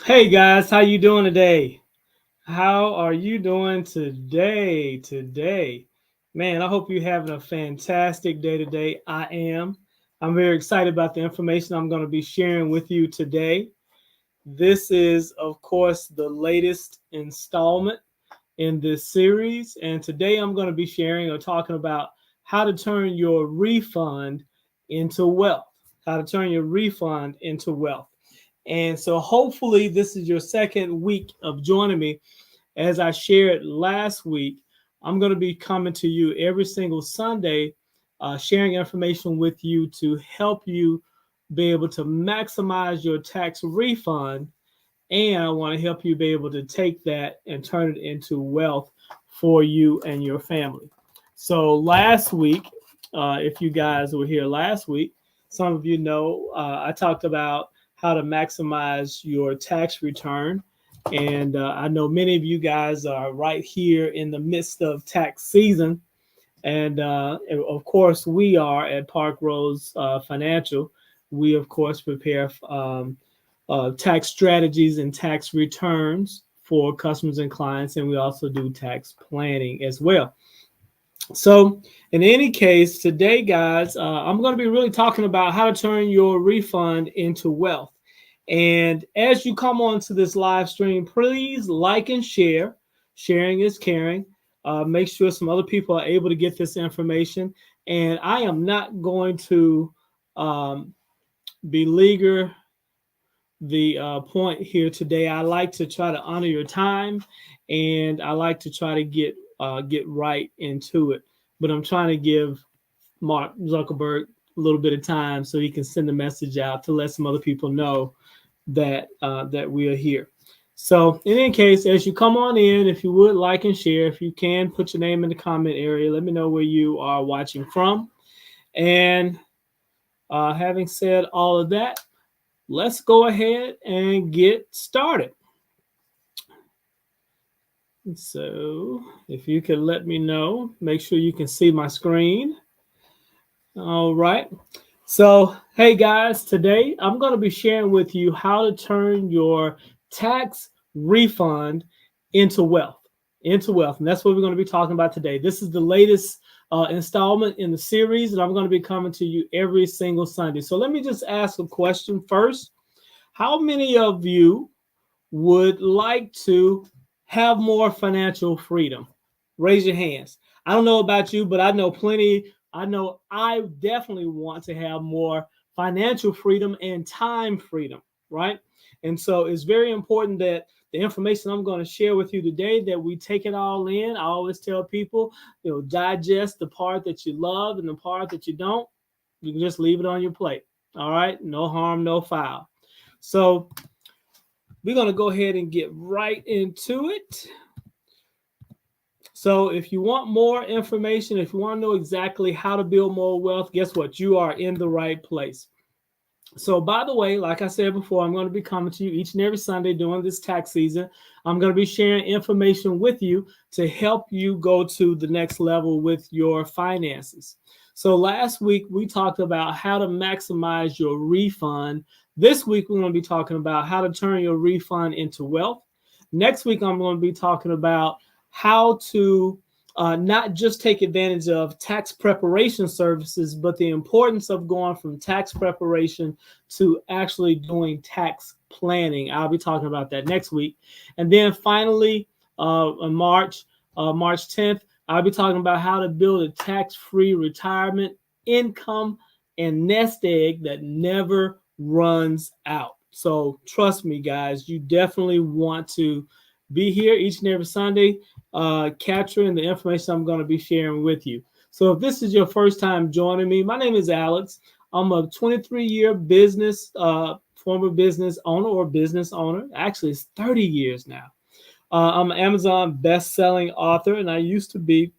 Hey guys, how you doing today? How are you doing today? Man, I hope you're having a fantastic day today. I am. I'm very excited about the information I'm going to be sharing with you today. This is, of course, the latest installment in this series, and today I'm going to be sharing or talking about how to turn your refund into wealth. How to turn your refund into wealth. And so hopefully this is your second week of joining me. As I shared last week, I'm going to be coming to you every single Sunday, sharing information with you to help you be able to maximize your tax refund. And I want to help you be able to take that and turn it into wealth for you and your family. So last week, if you guys were here last week, some of you know I talked about how to maximize your tax return. And I know many of you guys are right here in the midst of tax season. And of course, we are at Park Rose Financial. We, of course, prepare tax strategies and tax returns for customers and clients. And we also do tax planning as well. So, in any case, today, guys, I'm going to be really talking about how to turn your refund into wealth. And as you come on to this live stream, please like and share. Sharing is caring. Make sure some other people are able to get this information. And I am not going to um, beleaguer the point here today. I like to try to honor your time, and I like to try to get right into it. But I'm trying to give Mark Zuckerberg a little bit of time so he can send a message out to let some other people know that we are here. So in any case, as you come on in, if you would like and share, if you can put your name in the comment area, let me know where you are watching from. And having said all of that, let's go ahead and get started. So if you can let me know, make sure you can see my screen. All right. So, hey guys, today I'm going to be sharing with you how to turn your tax refund into wealth. Into wealth. And that's what we're going to be talking about today. This is the latest installment in the series, and I'm going to be coming to you every single Sunday. So, let me just ask a question first. How many of you would like to have more financial freedom? Raise your hands. I don't know about you, but I know plenty. I know I definitely want to have more financial freedom and time freedom, right? And so it's very important that the information I'm going to share with you today, that we take it all in. I always tell people, digest the part that you love, and the part that you don't, you can just leave it on your plate. All right, no harm, no foul. So we're going to go ahead and get right into it. So if you want more information, if you want to know exactly how to build more wealth, guess what? You are in the right place. So by the way, like I said before, I'm going to be coming to you each and every Sunday during this tax season. I'm going to be sharing information with you to help you go to the next level with your finances. So last week we talked about how to maximize your refund. This week we're going to be talking about how to turn your refund into wealth. Next week I'm going to be talking about how to not just take advantage of tax preparation services, but the importance of going from tax preparation to actually doing tax planning. I'll be talking about that next week. And then finally, on March 10th, I'll be talking about how to build a tax-free retirement income and nest egg that never runs out. So trust me, guys, you definitely want to be here each and every Sunday, capturing the information I'm going to be sharing with you. So if this is your first time joining me, my name is Alex. I'm a 23-year former business owner or business owner. Actually, it's 30 years now. I'm an Amazon best-selling author, and I used to be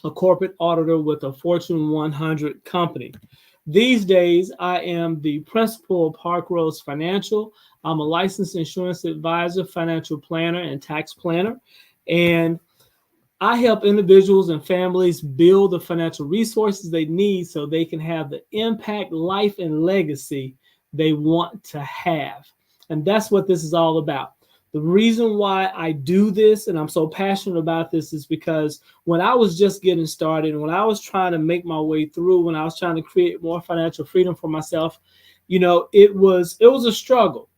a corporate auditor with a Fortune 100 company. These days, I am the principal of Park Rose Financial. I'm a licensed insurance advisor, financial planner, and tax planner. And I help individuals and families build the financial resources they need so they can have the impact, life, and legacy they want to have. And that's what this is all about. The reason why I do this and I'm so passionate about this is because when I was just getting started, when I was trying to make my way through, when I was trying to create more financial freedom for myself, it was a struggle.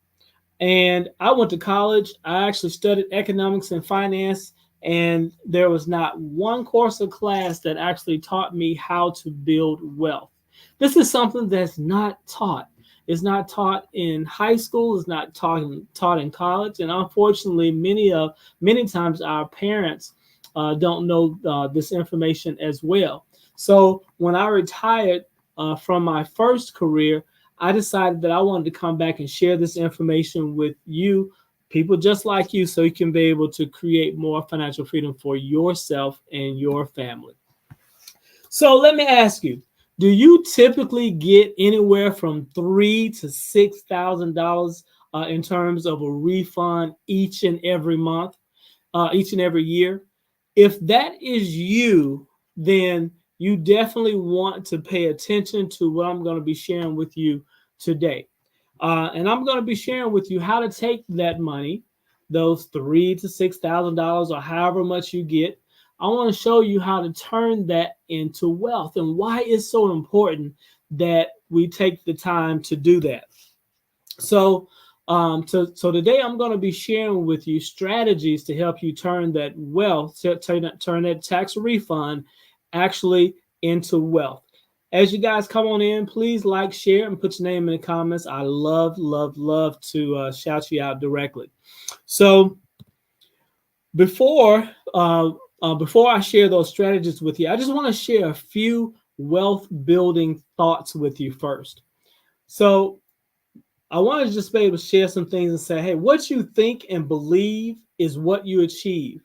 And I went to college. I actually studied economics and finance, and there was not one course or class that actually taught me how to build wealth. This is something that's not taught. It's not taught in high school. It's not taught in college, and unfortunately, many times our parents don't know this information as well. So when I retired from my first career, I decided that I wanted to come back and share this information with you, people just like you, so you can be able to create more financial freedom for yourself and your family. So let me ask you, do you typically get anywhere from $3,000 to $6,000 in terms of a refund each and every month? Each and every year. If that is you, then you definitely want to pay attention to what I'm going to be sharing with you today. And I'm going to be sharing with you how to take that money, those $3,000 to $6,000 or however much you get. I want to show you how to turn that into wealth and why it's so important that we take the time to do that. So, so today I'm going to be sharing with you strategies to help you turn that wealth, turn that tax refund actually into wealth. As you guys come on in, please like, share, and put your name in the comments. I love, love, love to shout you out directly. So before before I share those strategies with you, I just want to share a few wealth building thoughts with you first. So I want to just be able to share some things and say, hey, what you think and believe is what you achieve.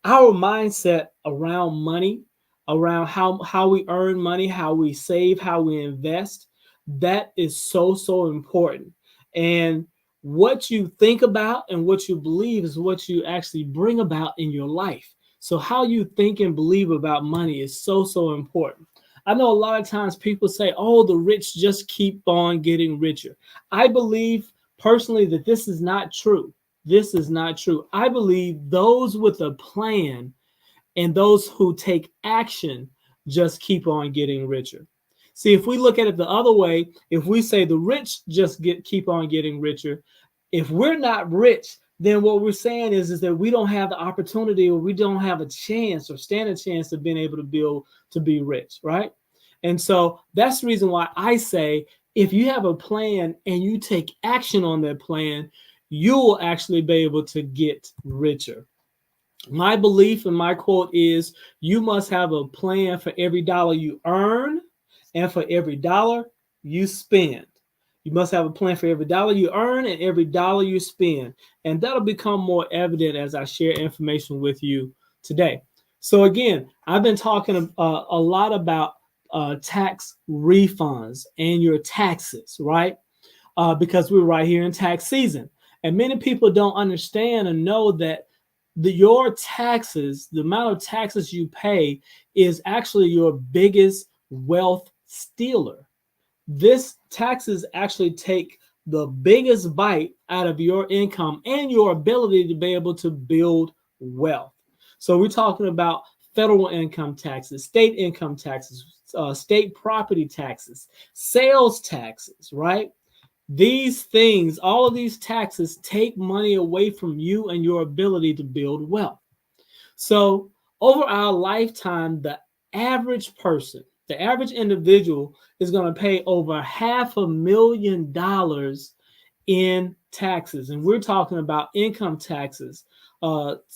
Our mindset around money, around how we earn money, how we save, how we invest, that is so, so important. And what you think about and what you believe is what you actually bring about in your life. So, how you think and believe about money is so, so important. I know a lot of times people say, oh, the rich just keep on getting richer. I believe personally that this is not true. This is not true. I believe those with a plan and those who take action just keep on getting richer. See, if we look at it the other way, if we say the rich just keep on getting richer, if we're not rich, then what we're saying is that we don't have the opportunity or we don't have a chance or stand a chance of being able to build to be rich, right? And so that's the reason why I say if you have a plan and you take action on that plan, you will actually be able to get richer. My belief and my quote is you must have a plan for every dollar you earn and for every dollar you spend. You must have a plan for every dollar you earn and every dollar you spend. And that'll become more evident as I share information with you today. So, again, I've been talking a lot about tax refunds and your taxes, right? Because we're right here in tax season. And many people don't understand and know that your taxes, the amount of taxes you pay, is actually your biggest wealth stealer. This taxes actually take the biggest bite out of your income and your ability to be able to build wealth. So we're talking about federal income taxes, state income taxes, state property taxes, sales taxes, right? These things, all of these taxes take money away from you and your ability to build wealth. So, over our lifetime, the average person, the average individual is going to pay over $500,000 in taxes. And we're talking about income taxes,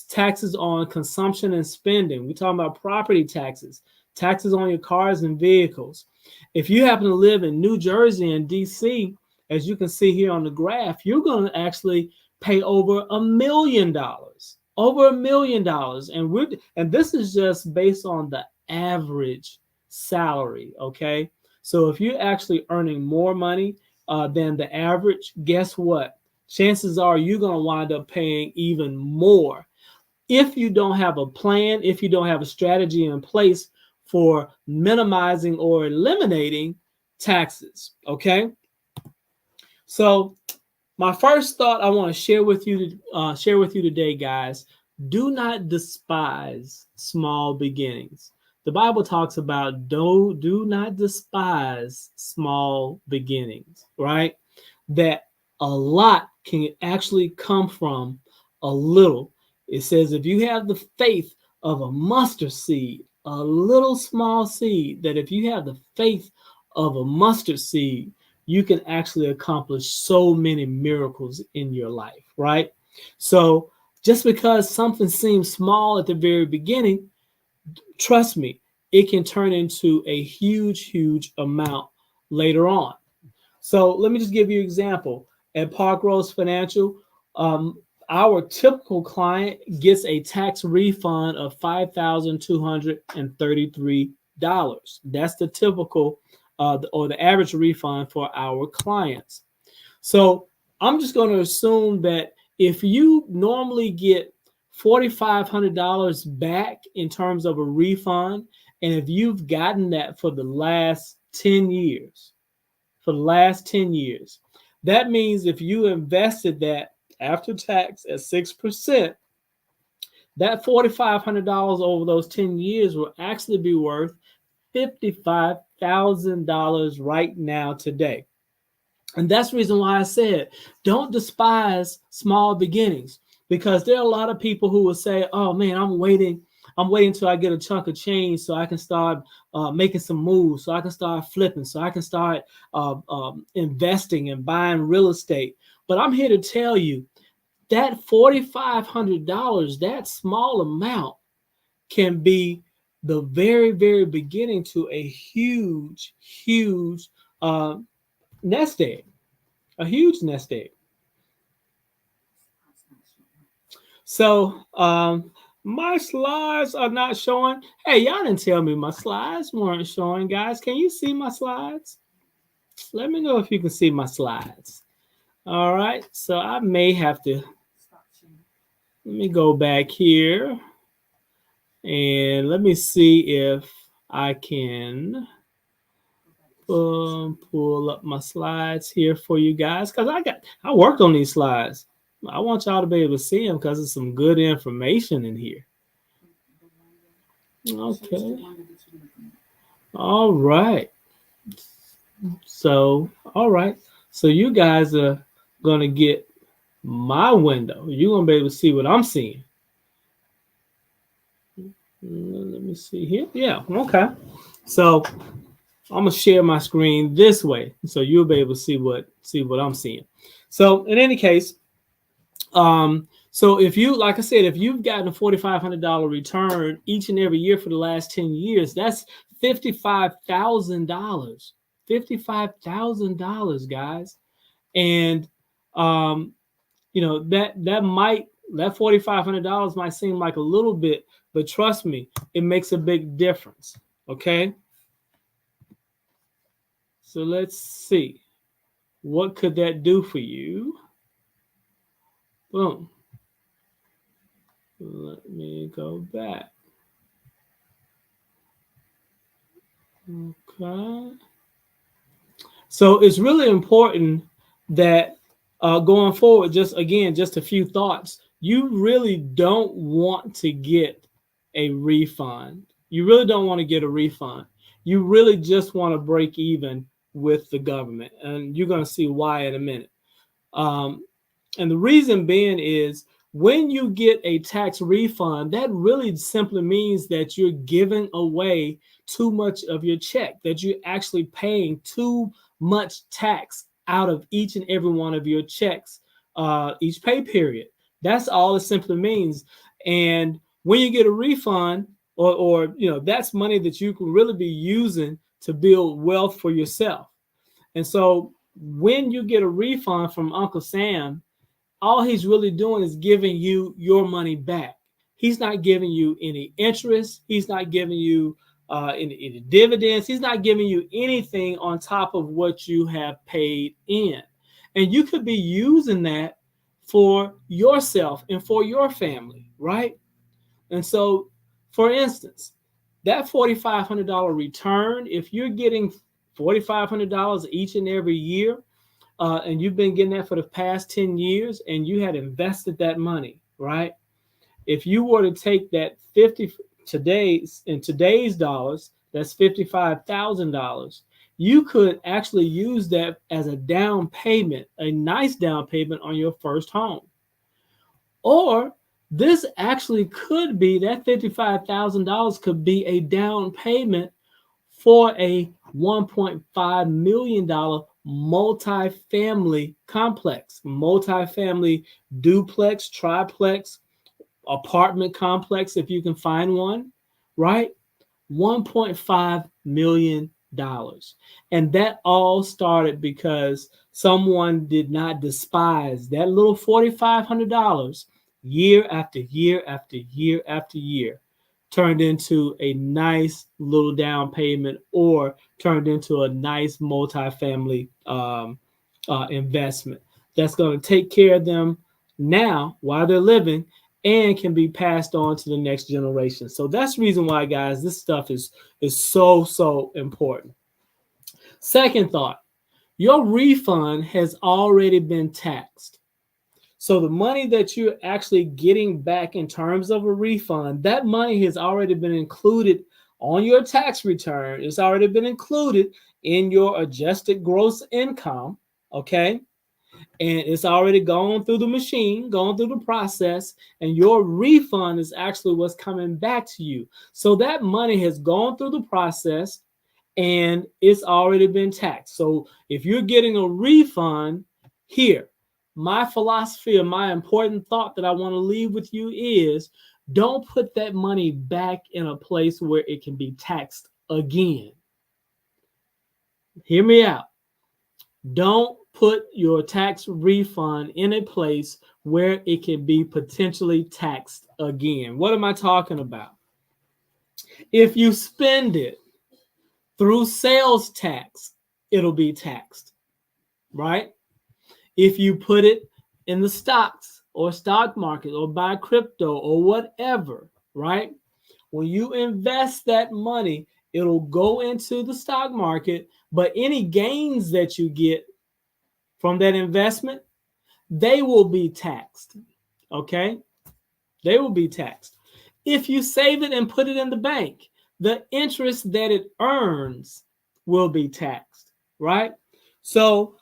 taxes on consumption and spending. We're talking about property taxes, taxes on your cars and vehicles. If you happen to live in New Jersey and DC, as you can see here on the graph, you're going to actually pay over $1 million, over $1 million. And this is just based on the average salary. Okay. So if you're actually earning more money than the average, guess what? Chances are you're going to wind up paying even more if you don't have a plan, if you don't have a strategy in place for minimizing or eliminating taxes. Okay. So My first thought I want to share with you today, guys. Do not despise small beginnings. The Bible talks about do not despise small beginnings, right? That a lot can actually come from a little. It says if you have the faith of a mustard seed, a little small seed, that if you have the faith of a mustard seed, you can actually accomplish so many miracles in your life, right? So just because something seems small at the very beginning, trust me, it can turn into a huge, huge amount later on. So let me just give you an example. At Park Rose Financial, um, our typical client gets a tax refund of $5,233. That's the typical or the average refund for our clients. So I'm just going to assume that if you normally get $4,500 back in terms of a refund, and if you've gotten that for the last 10 years, for the last 10 years, that means if you invested that after tax at 6%, that $4,500 over those 10 years will actually be worth $55,000 right now today. And that's the reason why I said don't despise small beginnings, because there are a lot of people who will say, "Oh man, I'm waiting until I get a chunk of change so I can start making some moves, so I can start flipping, so I can start investing and buying real estate." But I'm here to tell you that $4,500, that small amount, can be the very, very beginning to a huge, huge uh, nest egg, a huge nest egg. So my slides are not showing. Hey, y'all didn't tell me my slides weren't showing, guys. Can you see my slides? Let me know if you can see my slides. All right. So I may have to let me go back here and let me see if I can pull up my slides here for you guys, because I worked on these slides. I want y'all to be able to see them because there's some good information in here. Okay. All right. So, all right. So you guys are gonna get my window. You're gonna be able to see what I'm seeing. Let me see here. Yeah. Okay. So I'm gonna share my screen this way, so you'll be able to see what I'm seeing. So in any case, so if you, like I said, if you've gotten a $4,500 return each and every year for the last 10 years, that's $55,000. $55,000, guys. And um, that $4,500 might seem like a little bit, but trust me, it makes a big difference. Okay. So let's see. What could that do for you? Boom. Let me go back. Okay. So it's really important that going forward, just a few thoughts. You really don't want to get a refund. You really don't want to get a refund. You really just want to break even with the government. And you're going to see why in a minute. Um, and the reason being is when you get a tax refund, that really simply means that you're giving away too much of your check, that you're actually paying too much tax out of each and every one of your checks, each pay period. That's all it simply means. And when you get a refund, or that's money that you can really be using to build wealth for yourself. And so when you get a refund from Uncle Sam, all he's really doing is giving you your money back. He's not giving you any interest. He's not giving you any dividends. He's not giving you anything on top of what you have paid in. And you could be using that for yourself and for your family, right? And so, for instance, that $4,500 return, if you're getting $4,500 each and every year, and you've been getting that for the past 10 years, and you had invested that money, right? If you were to take that 50 today's dollars, that's $55,000. You could actually use that as a down payment, a nice down payment on your first home. Or this actually could be that $55,000 could be a down payment for a $1.5 million multi-family complex, multi-family duplex, triplex, apartment complex, if you can find one, right? $1.5 million. And that all started because someone did not despise that little $4,500 year after year after year after year, turned into a nice little down payment or turned into a nice multifamily investment that's going to take care of them now while they're living and can be passed on to the next generation. So that's the reason why, guys, this stuff is so important. Second thought, your refund has already been taxed. So the money that you're actually getting back in terms of a refund, that money has already been included on your tax return. It's already been included in your adjusted gross income, okay? And it's already gone through the machine, gone through the process, and your refund is actually what's coming back to you. So that money has gone through the process and it's already been taxed. So if you're getting a refund here, my philosophy or my important thought that I want to leave with you is don't put that money back in a place where it can be taxed again. Hear me out. Don't put your tax refund in a place where it can be potentially taxed again. What am I talking about? If you spend it through sales tax, it'll be taxed, right? If you put it in the stocks or stock market or buy crypto or whatever, right? When you invest that money, it'll go into the stock market, but any gains that you get from that investment, they will be taxed. Okay? They will be taxed. If you save it and put it in the bank, the interest that it earns will be taxed, right? So,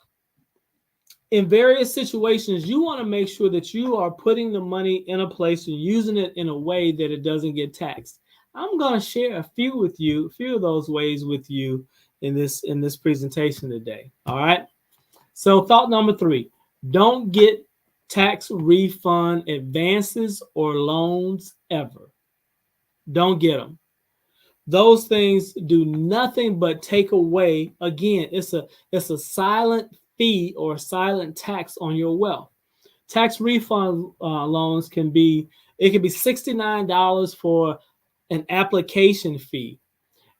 in various situations, you want to make sure that you are putting the money in a place and using it in a way that it doesn't get taxed. I'm going to share a few of those ways with you in this presentation today. All right. So thought number 3, don't get tax refund advances or loans ever. Don't get them. Those things do nothing but take away. Again, it's a silent fee or silent tax on your wealth. Tax refund loans can be $69 for an application fee.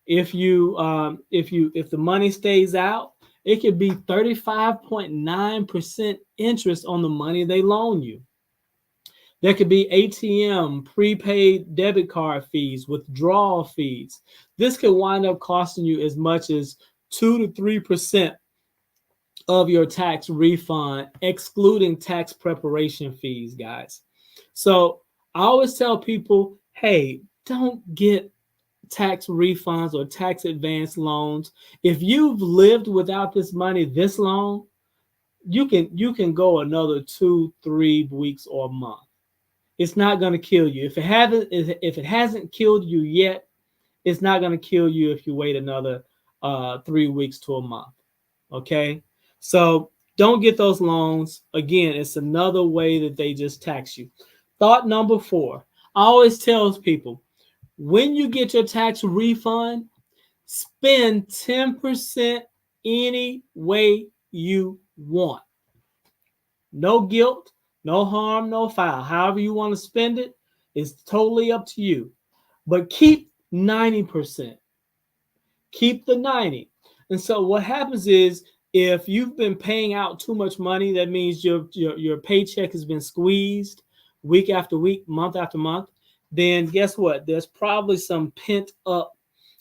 If the money stays out, it could be 35.9% interest on the money they loan you. There could be ATM, prepaid debit card fees, withdrawal fees. This could wind up costing you as much as 2 to 3% of your tax refund, excluding tax preparation fees, guys. So I always tell people, hey, don't get tax refunds or tax advance loans. If you've lived without this money this long, you can go another 2-3 weeks or a month. It's not going to kill you. If it hasn't killed you yet, it's not going to kill you if you wait another 3 weeks to a month. Okay, so don't get those loans. Again, it's another way that they just tax you. Thought number 4, I always tell people, when you get your tax refund, spend 10% any way you want. No guilt, no harm, no foul. However you want to spend it is totally up to you. But keep 90%. Keep the 90. And so what happens is, if you've been paying out too much money, that means your paycheck has been squeezed week after week, month after month, then guess what? There's probably some pent up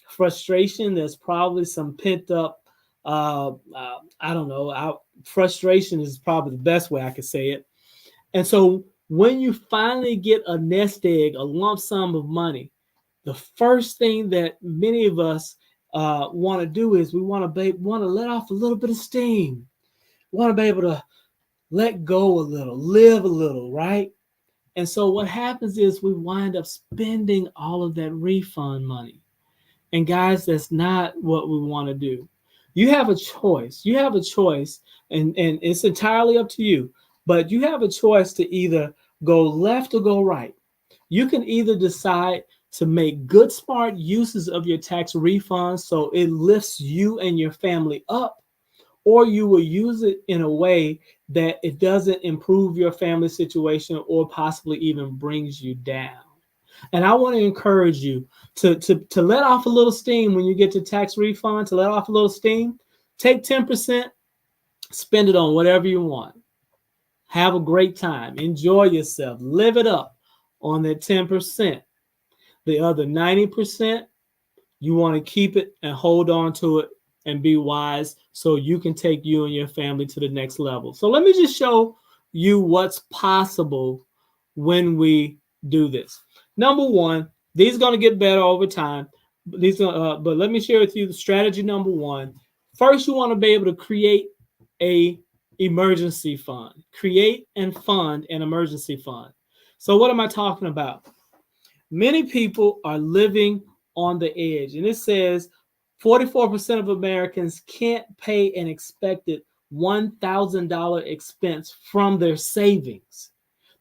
frustration. There's probably some pent up, I don't know. frustration is probably the best way I could say it. And so when you finally get a nest egg, a lump sum of money, the first thing that many of us want to do is we want to let off a little bit of steam. We want to be able to let go a little, live a little, right? And so what happens is we wind up spending all of that refund money. And guys, that's not what we want to do. You have a choice. You have a choice, and it's entirely up to you. But you have a choice to either go left or go right. You can either decide to make good, smart uses of your tax refunds so it lifts you and your family up, or you will use it in a way that it doesn't improve your family situation or possibly even brings you down. And I want to encourage you to let off a little steam when you get to tax refund, to let off a little steam. Take 10%, spend it on whatever you want. Have a great time. Enjoy yourself. Live it up on that 10%. The other 90%, you want to keep it and hold on to it and be wise so you can take you and your family to the next level. So let me just show you what's possible when we do this. Number one, these are going to get better over time. But let me share with you the strategy number one. First, you want to be able to create a emergency fund. Create and fund an emergency fund. So what am I talking about? Many people are living on the edge, and it says 44% of Americans can't pay an expected $1,000 expense from their savings.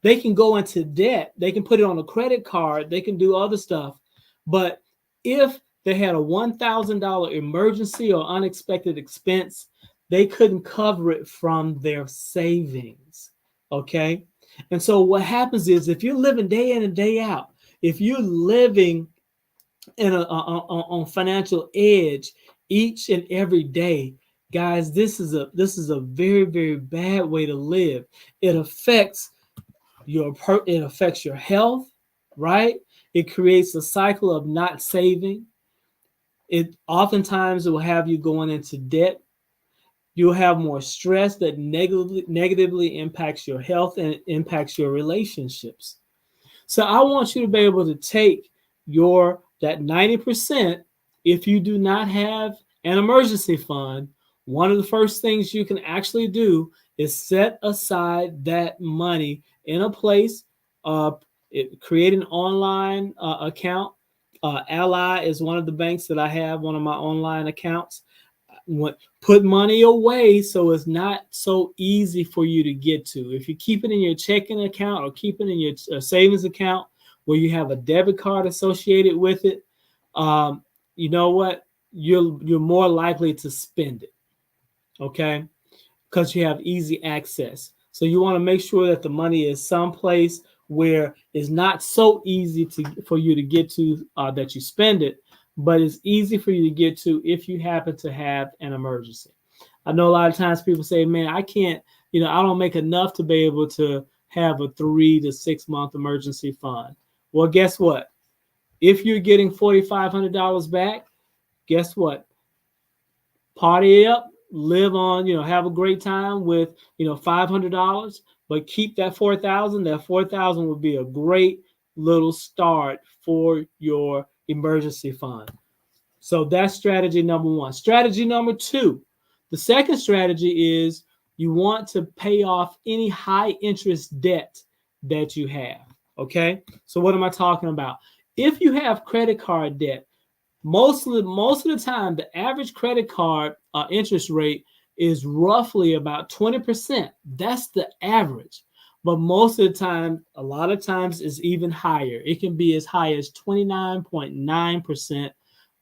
They can go into debt, they can put it on a credit card, they can do other stuff. But if they had a $1,000 emergency or unexpected expense, they couldn't cover it from their savings. Okay? And so what happens is if you're living day in and day out, if you're living on financial edge each and every day, guys, this is a very, very bad way to live. It affects your health, right? It creates a cycle of not saving. It oftentimes will have you going into debt. You'll have more stress that negatively impacts your health and impacts your relationships. So I want you to be able to take that 90%. If you do not have an emergency fund, one of the first things you can actually do is set aside that money in a place. Create an online account. Ally is one of the banks that I have, one of my online accounts. Put money away so it's not so easy for you to get to. If you keep it in your checking account or keep it in your savings account where you have a debit card associated with it, you know what? You're more likely to spend it, okay? Because you have easy access. So you want to make sure that the money is someplace where it's not so easy for you to get to that you spend it, but it's easy for you to get to if you happen to have an emergency. I know a lot of times people say, man, I can't, I don't make enough to be able to have a 3 to 6 month emergency fund. Well, guess what? If you're getting $4,500 back, guess what? Party up, live on, have a great time with, $500, but keep that 4,000. That 4,000 would be a great little start for your emergency fund. So that's strategy number one. Strategy number two, the second strategy is you want to pay off any high interest debt that you have. Okay. So what am I talking about? If you have credit card debt, most of the time, the average credit card interest rate is roughly about 20%. That's the average. But most of the time, a lot of times, is even higher. It can be as high as 29.9%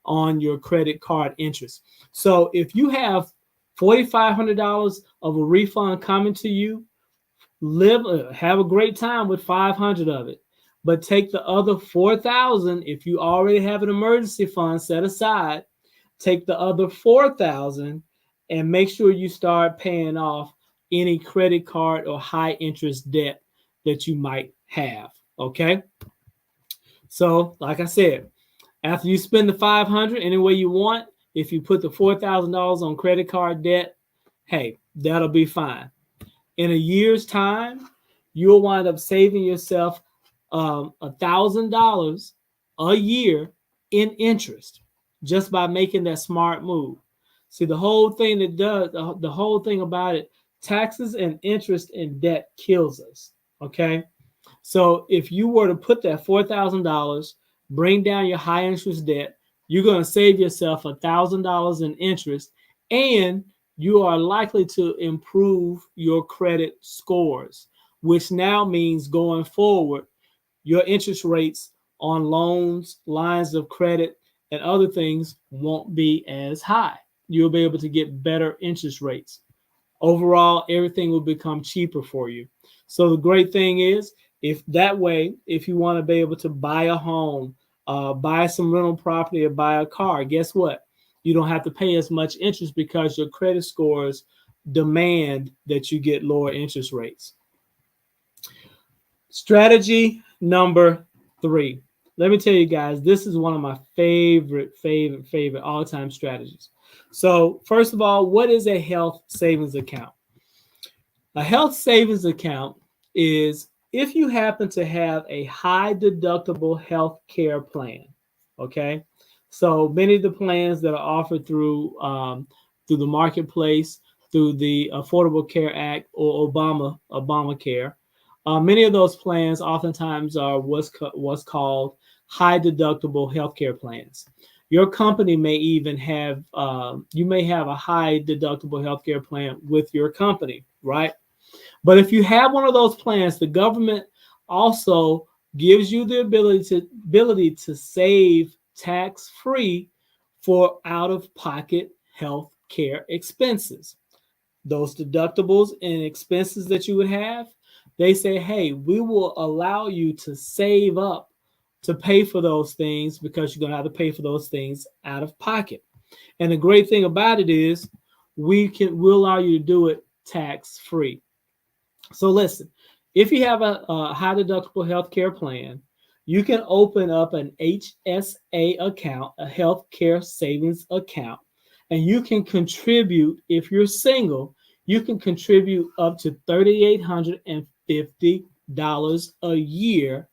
on your credit card interest. So if you have $4,500 of a refund coming to you, have a great time with 500 of it. But take the other 4,000. If you already have an emergency fund set aside, take the other 4,000 and make sure you start paying off any credit card or high interest debt that you might have. Okay. So, like I said, after you spend the 500 any way you want, if you put the $4,000 on credit card debt, hey, That'll be fine. In a year's time, you'll wind up saving yourself $1,000 a year in interest just by making that smart move. See, the whole thing that does the whole thing about it, taxes and interest and debt kills us. Okay, so if you were to put that $4,000, bring down your high interest debt, you're going to save yourself $1,000 in interest, and you are likely to improve your credit scores, which now means going forward, your interest rates on loans, lines of credit, and other things won't be as high. You'll be able to get better interest rates. Overall, everything will become cheaper for you. So the great thing is, if that way, if you want to be able to buy a home, buy some rental property, or buy a car, guess what? You don't have to pay as much interest because your credit scores demand that you get lower interest rates. Strategy number 3. Let me tell you guys, this is one of my favorite all-time strategies. So, first of all, what is a health savings account? A health savings account is if you happen to have a high deductible health care plan. Okay, so many of the plans that are offered through the marketplace, through the Affordable Care Act or Obamacare, many of those plans oftentimes are what's called high deductible healthcare plans. Your company may even have you may have a high deductible healthcare plan with your company, right? But if you have one of those plans, the government also gives you the ability to save tax free for out of pocket health care expenses. Those deductibles and expenses that you would have, they say, hey, we will allow you to save up to pay for those things because you're going to have to pay for those things out of pocket. And the great thing about it is we'll allow you to do it tax free. So listen, if you have a high deductible healthcare plan, you can open up an HSA account, a healthcare savings account, and you can contribute, if you're single, you can contribute up to $3,850 a year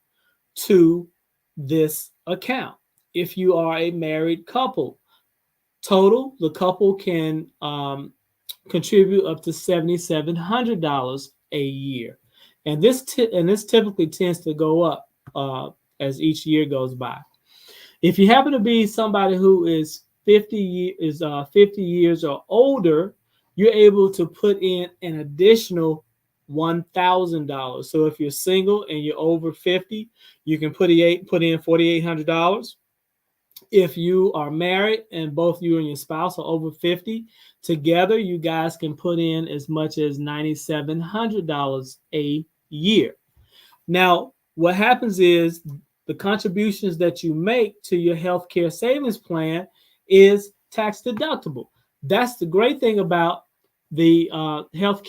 to this account. If you are a married couple, total, the couple can contribute up to $7,700 a year, and this typically tends to go up as each year goes by. If you happen to be somebody who is 50 years or older, you're able to put in an additional $1,000. So if you're single and you're over 50, you can put in $4,800. If you are married and both you and your spouse are over 50, together you guys can put in as much as $9,700 a year. Now, what happens is the contributions that you make to your healthcare savings plan is tax deductible. That's the great thing about the health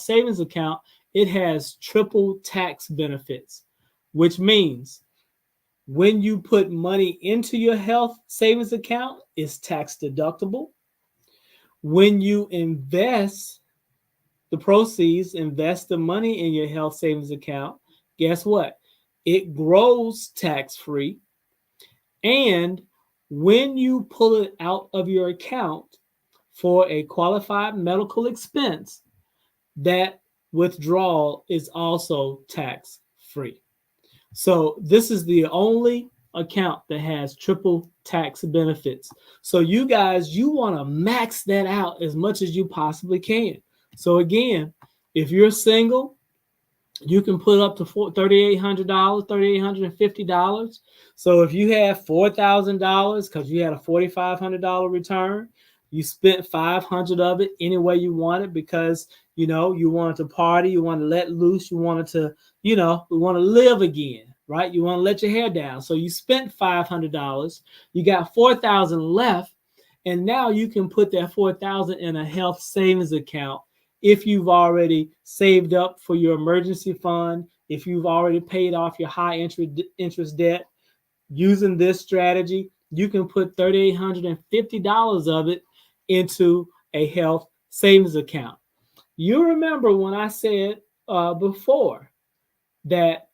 savings account. It has triple tax benefits, which means when you put money into your health savings account, it's tax deductible. When you invest the proceeds, invest the money in your health savings account, guess what? It grows tax free. And when you pull it out of your account for a qualified medical expense, that withdrawal is also tax free. So this is the only account that has triple tax benefits. So you guys, you want to max that out as much as you possibly can. So again, if you're single, you can put up to $3,800, $3,850. So if you have $4,000 because you had a $4,500 return, you spent $500 of it any way you wanted because you wanted to party, you want to let loose, you wanted to, we want to live again, right? You want to let your hair down. So you spent $500, you got $4,000 left, and now you can put that $4,000 in a health savings account. If you've already saved up for your emergency fund, if you've already paid off your high interest debt, using this strategy, you can put $3,850 of it into a health savings account. You remember when I said before that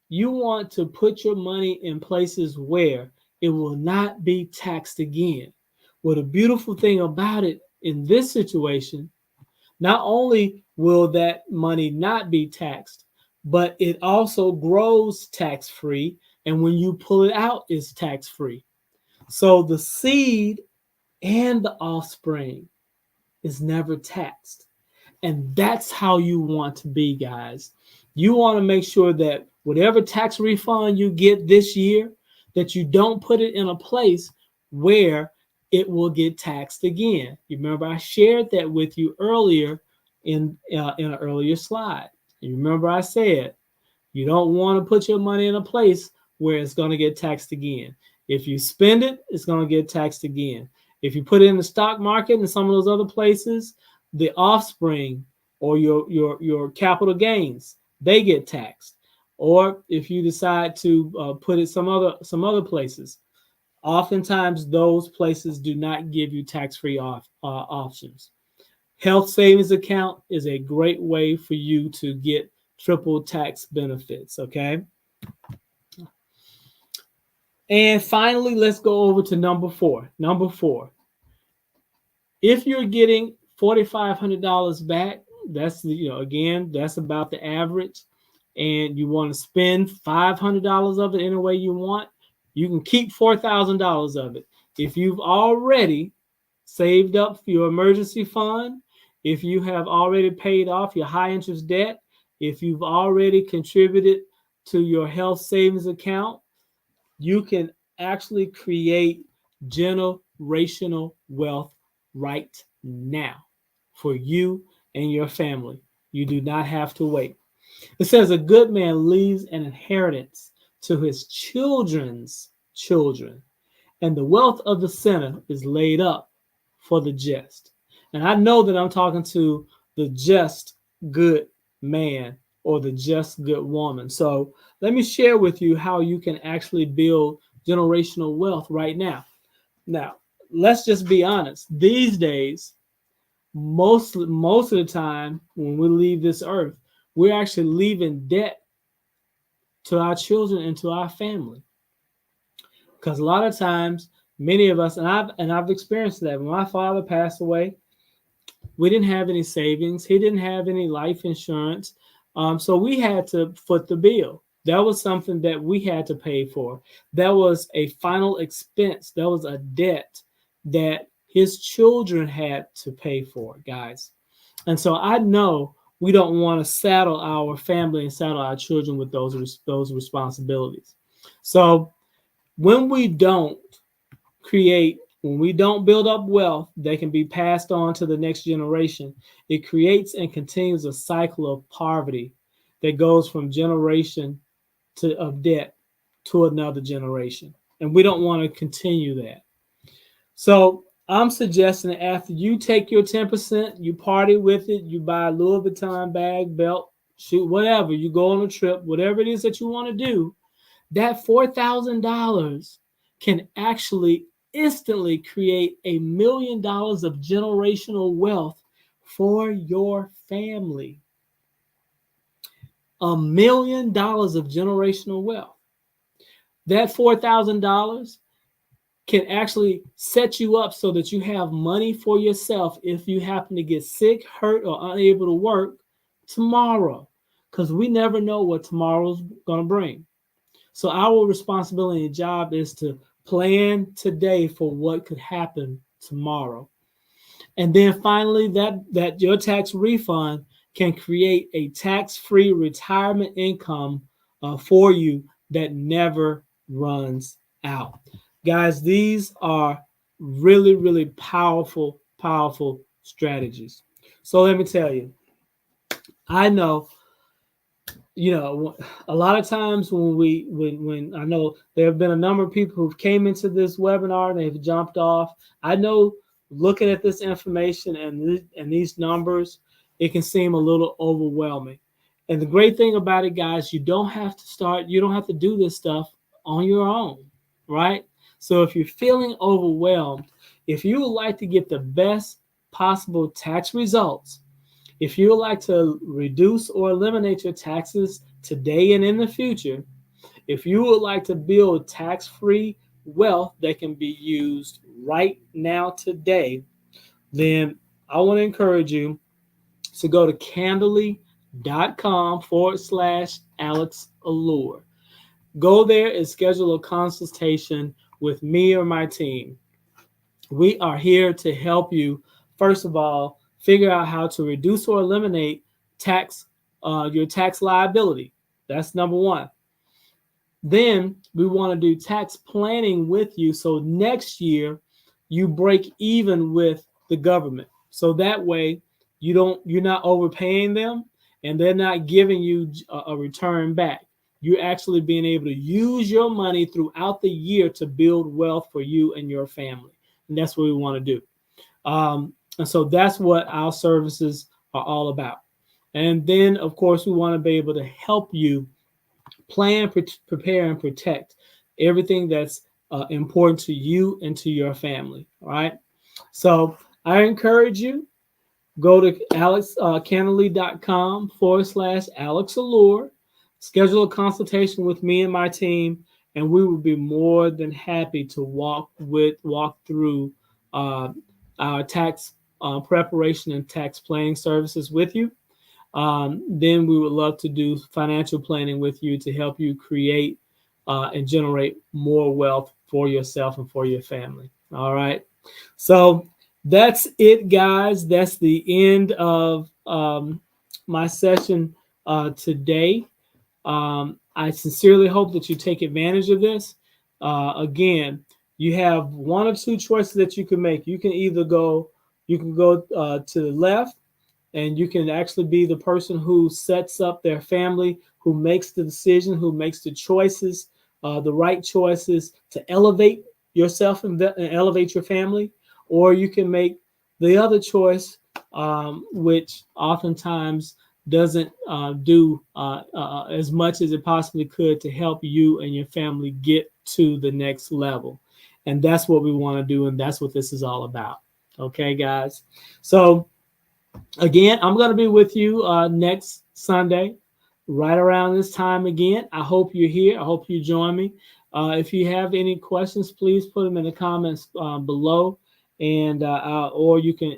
you want to put your money in places where it will not be taxed again. Well, the beautiful thing about it in this situation, not only will that money not be taxed, but it also grows tax free. And when you pull it out, it's tax free. So the seed and the offspring is never taxed. And that's how you want to be, guys. You want to make sure that whatever tax refund you get this year, that you don't put it in a place where it will get taxed again. You remember I shared that with you earlier in an earlier slide. You remember I said you don't want to put your money in a place where it's going to get taxed again. If you spend it, it's going to get taxed again. If you put it in the stock market and some of those other places, the offspring or your capital gains, they get taxed. Or if you decide to put it some other places, oftentimes those places do not give you tax-free options. Health savings account is a great way for you to get triple tax benefits. Okay. And finally, let's go over to number four. Number four, if you're getting $4,500 back, that's again, that's about the average, and you want to spend $500 of it any way you want, you can keep $4,000 of it. If you've already saved up for your emergency fund, if you have already paid off your high interest debt, if you've already contributed to your health savings account, you can actually create generational wealth right now for you and your family. You do not have to wait. It says a good man leaves an inheritance to his children's children, and the wealth of the sinner is laid up for the just. And I know that I'm talking to the just good man or the just good woman. So let me share with you how you can actually build generational wealth right now. Now, let's just be honest. These days, most of the time when we leave this earth, we're actually leaving debt to our children and to our family. Because a lot of times, many of us, and I've experienced that. When my father passed away, we didn't have any savings. He didn't have any life insurance. So we had to foot the bill. That was something that we had to pay for. That was a final expense. That was a debt that his children had to pay for, guys. And so I know we don't want to saddle our family and saddle our children with those responsibilities. So when we don't when we don't build up wealth that can be passed on to the next generation, it creates and continues a cycle of poverty that goes from generation of debt to another generation. And we don't want to continue that. So I'm suggesting that after you take your 10%, you party with it, you buy a Louis Vuitton bag, belt, shoot, whatever, you go on a trip, whatever it is that you want to do, that $4,000 can actually instantly create $1 million of generational wealth for your family. $1 million of generational wealth. That $4,000 can actually set you up so that you have money for yourself if you happen to get sick, hurt, or unable to work tomorrow. Because we never know what tomorrow's going to bring. So our responsibility and job is to plan today for what could happen tomorrow. And then finally, that your tax refund can create a tax-free retirement income for you that never runs out. Guys, these are really, really powerful, powerful strategies. So let me tell you, I know, a lot of times when I know there have been a number of people who came into this webinar and they've jumped off. I know looking at this information and these numbers, it can seem a little overwhelming. And the great thing about it, guys, you don't have to do this stuff on your own, right? So if you're feeling overwhelmed, if you would like to get the best possible tax results. If you would like to reduce or eliminate your taxes today and in the future, if you would like to build tax free wealth that can be used right now today, then I want to encourage you to go to candidly.com/Alex Allure. Go there and schedule a consultation with me or my team. We are here to help you, first of all, figure out how to reduce or eliminate tax your tax liability. That's number one. Then we want to do tax planning with you so next year you break even with the government. So that way you're not overpaying them and they're not giving you a return back. You're actually being able to use your money throughout the year to build wealth for you and your family. And that's what we want to do. And so that's what our services are all about. And then, of course, we want to be able to help you plan, prepare, and protect everything that's important to you and to your family. All right. So I encourage you, go to candidly.com/Alex Allure, schedule a consultation with me and my team, and we will be more than happy to walk through uh, our tax preparation and tax planning services with you. Then we would love to do financial planning with you to help you create and generate more wealth for yourself and for your family. All right. So that's it, guys. That's the end of my session today. I sincerely hope that you take advantage of this. Again, you have one or two choices that you can make. You can go to the left, and you can actually be the person who sets up their family, who makes the decision, who makes the choices, the right choices to elevate yourself and elevate your family. Or you can make the other choice, which oftentimes doesn't do as much as it possibly could to help you and your family get to the next level. And that's what we want to do, and that's what this is all about. Okay, guys? So again, I'm going to be with you next Sunday, right around this time again. I hope you're here. I hope you join me. If you have any questions, please put them in the comments below, and or you can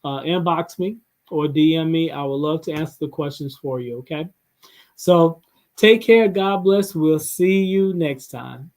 inbox me or DM me. I would love to answer the questions for you. Okay. So take care. God bless. We'll see you next time.